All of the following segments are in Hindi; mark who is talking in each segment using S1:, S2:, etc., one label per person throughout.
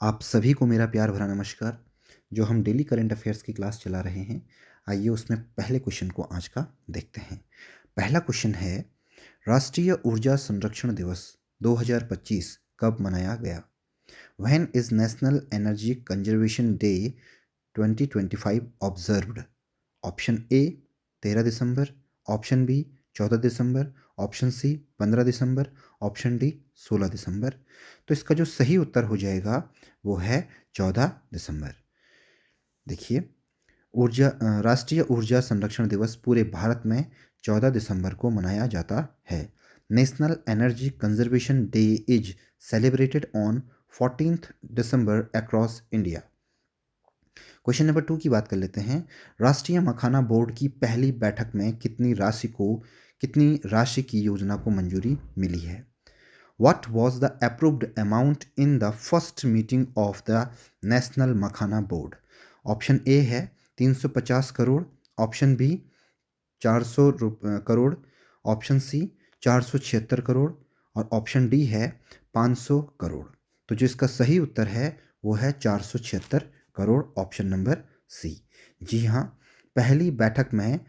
S1: आप सभी को मेरा प्यार भरा नमस्कार। जो हम डेली करंट अफेयर्स की क्लास चला रहे हैं, आइए उसमें पहले क्वेश्चन को आज का देखते हैं। पहला क्वेश्चन है, राष्ट्रीय ऊर्जा संरक्षण दिवस 2025 कब मनाया गया? When is national energy conservation day 2025 observed? Option A 13 दिसंबर, ऑप्शन बी 14 दिसंबर, ऑप्शन सी 15 दिसंबर, ऑप्शन डी 16 दिसंबर। तो इसका जो सही उत्तर हो जाएगा वो है 14 दिसंबर। देखिए, राष्ट्रीय ऊर्जा संरक्षण दिवस पूरे भारत में 14 दिसंबर को मनाया जाता है। National energy conservation day is celebrated on 14th December across India. Question number 2 की बात कर लेते हैं। राष्ट्रीय मखाना बोर्ड की पहली बैठक में कितनी राशि की योजना को मंजूरी मिली है? What was the approved amount in the first meeting of the National Makhana board? Option A है 350 crore, option B 400 crore, option C 476 crore और ऑप्शन डी है 500 करोड़। तो जो इसका सही उत्तर है वो है 476 करोड़, ऑप्शन नंबर सी। जी हाँ, पहली बैठक में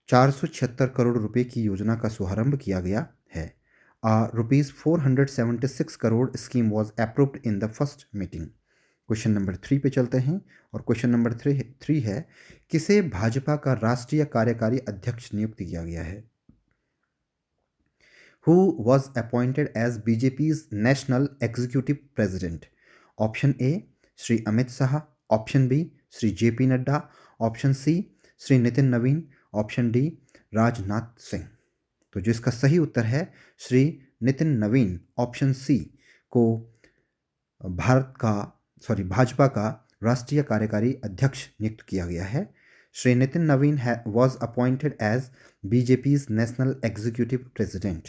S1: 476 करोड़ रुपए की योजना का शुभारंभ किया गया है। Rupees 476 crore scheme was approved in the first meeting. Question number 3 पे चलते हैं और क्वेश्चन नंबर 3 है, किसे भाजपा का राष्ट्रीय कार्यकारी अध्यक्ष नियुक्त किया गया है? Who was appointed as BJP's national executive president? Option A Shri Amit Shah, option B Shri JP Nadda, option C Shri Nitin नवीन, ऑप्शन डी राजनाथ सिंह। तो जो इसका सही उत्तर है श्री नितिन नवीन, ऑप्शन सी को भाजपा का राष्ट्रीय कार्यकारी अध्यक्ष नियुक्त किया गया है। Shri Nitin Naveen was appointed as BJP's national executive president.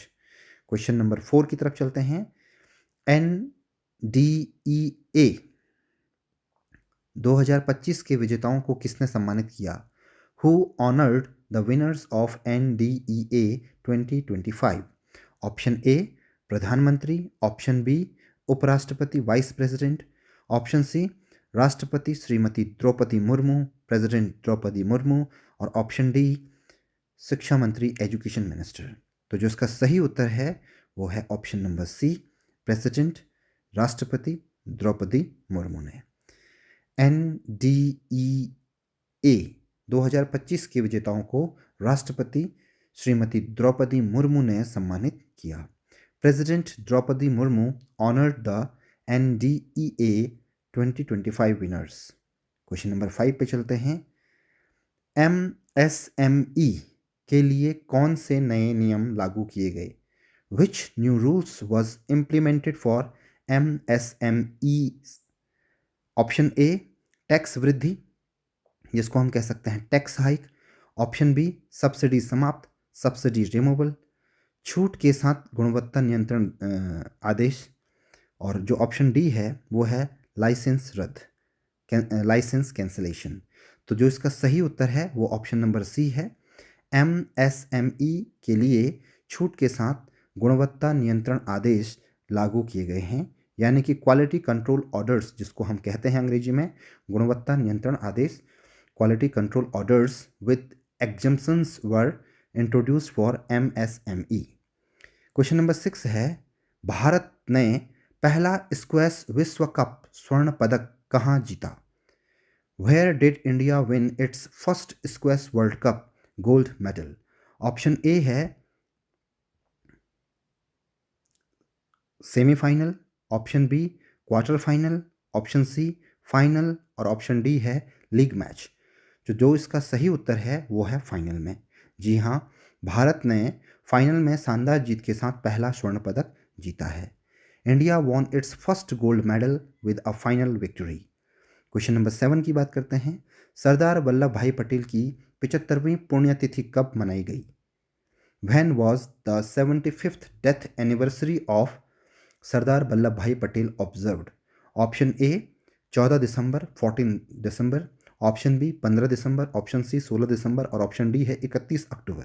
S1: Question number 4 की तरफ चलते हैं। NDEA 2025 के विजेताओं को किसने सम्मानित किया? Who honored the winners of NDEA 2025? Option A प्रधानमंत्री, ऑप्शन बी उपराष्ट्रपति वाइस प्रेसिडेंट, ऑप्शन सी राष्ट्रपति श्रीमती द्रौपदी मुर्मू, प्रेसिडेंट द्रौपदी मुर्मू और ऑप्शन डी शिक्षा मंत्री एजुकेशन मिनिस्टर। तो जो इसका सही उत्तर है वो है ऑप्शन नंबर सी, प्रेसिडेंट राष्ट्रपति द्रौपदी मुर्मू ने। NDEA 2025 के विजेताओं को राष्ट्रपति श्रीमती द्रौपदी मुर्मू ने सम्मानित किया। President Draupadi Murmu honoured the NDEA 2025 winners. Question number 5 पे चलते हैं। MSME के लिए कौन से नए नियम लागू किए गए? Which new rules was implemented for MSMEs? Option A tax वृद्धि, जिसको हम कह सकते हैं tax hike, option B subsidy समाप्त, सब्सिडी रिमूवल, छूट के साथ गुणवत्ता नियंत्रण आदेश और जो ऑप्शन डी है वो है लाइसेंस रद्द, लाइसेंस कैंसलेशन। तो जो इसका सही उत्तर है वो ऑप्शन नंबर सी है। MSME के लिए छूट के साथ गुणवत्ता नियंत्रण आदेश लागू किए गए हैं, यानी कि क्वालिटी कंट्रोल ऑर्डर्स, जिसको हम कहते हैं अंग्रेजी में गुणवत्ता नियंत्रण आदेश, quality control orders with exemptions were introduced for MSME। Question number 6 है, भारत ने पहला स्क्वैश विश्व कप स्वर्ण पदक कहाँ जीता? Where did India win its first squash world cup gold medal? Option A है semifinal, option B quarter final, option C final और ऑप्शन डी है लीग मैच। जो इसका सही उत्तर है वो है फाइनल में। जी हाँ, भारत ने फाइनल में शानदार जीत के साथ पहला स्वर्ण पदक जीता है। India won it's first gold medal with a final victory. Question number 7 की बात करते हैं। सरदार वल्लभ भाई पटेल की 75वीं पुण्यतिथि कब मनाई गई? When was the 75th death anniversary of Sardar Vallabhbhai Patel observed? Option A 14 दिसंबर 14 दिसंबर, ऑप्शन बी 15 दिसंबर, ऑप्शन सी 16 दिसंबर और ऑप्शन डी है 31 अक्टूबर।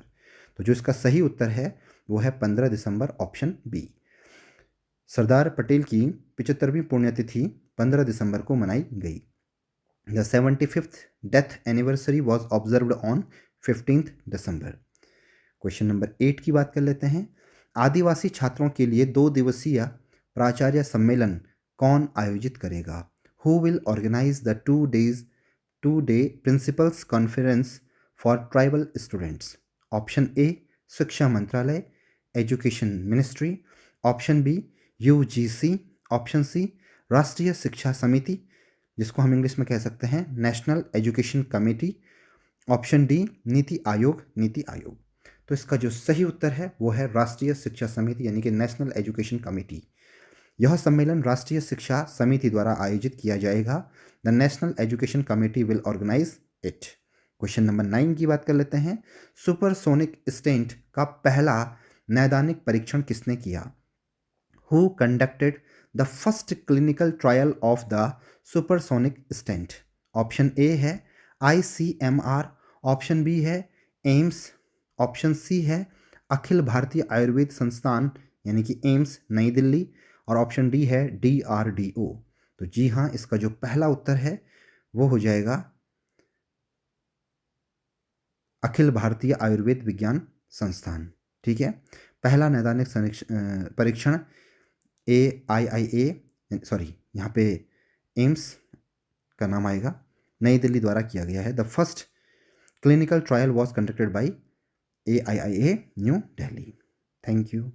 S1: तो जो इसका सही उत्तर है वो है 15 दिसंबर, ऑप्शन बी। सरदार पटेल की 75वीं पुण्यतिथि 15 दिसंबर को मनाई गई। The 75th death anniversary was observed on 15th December. Question number 8 की बात कर लेते हैं। आदिवासी छात्रों के लिए 2 दिवसीय प्राचार्य सम्मेलन कौन आयोजित करेगा? Who will organize the 2 day principals conference for tribal students? Option A शिक्षा मंत्रालय, education ministry, option B UGC, option C राष्ट्रीय शिक्षा समिति, जिसको हम इंग्लिश में कह सकते हैं national education committee, option D NITI Aayog. तो इसका जो सही उत्तर है वो है राष्ट्रीय शिक्षा समिति यानी कि नेशनल एजुकेशन कमेटी। यह सम्मेलन राष्ट्रीय शिक्षा समिति द्वारा आयोजित किया जाएगा। The national education committee will organize it. Question number 9 की बात कर लेते हैं। सुपरसोनिक स्टेंट का पहला नैदानिक परीक्षण किसने किया? Who conducted the first clinical trial of the supersonic stent? Option A है ICMR, ऑप्शन बी है एम्स, ऑप्शन सी है अखिल भारतीय आयुर्वेद संस्थान यानी कि एम्स नई दिल्ली, और ऑप्शन डी है DRDO। तो जी हाँ, इसका जो पहला उत्तर है वो हो जाएगा अखिल भारतीय आयुर्वेद विज्ञान संस्थान। ठीक है, पहला नैदानिक परीक्षण AIIA सॉरी यहाँ पे एम्स का नाम आएगा, नई दिल्ली द्वारा किया गया है। The first clinical trial was conducted by AIIA new Delhi. Thank you.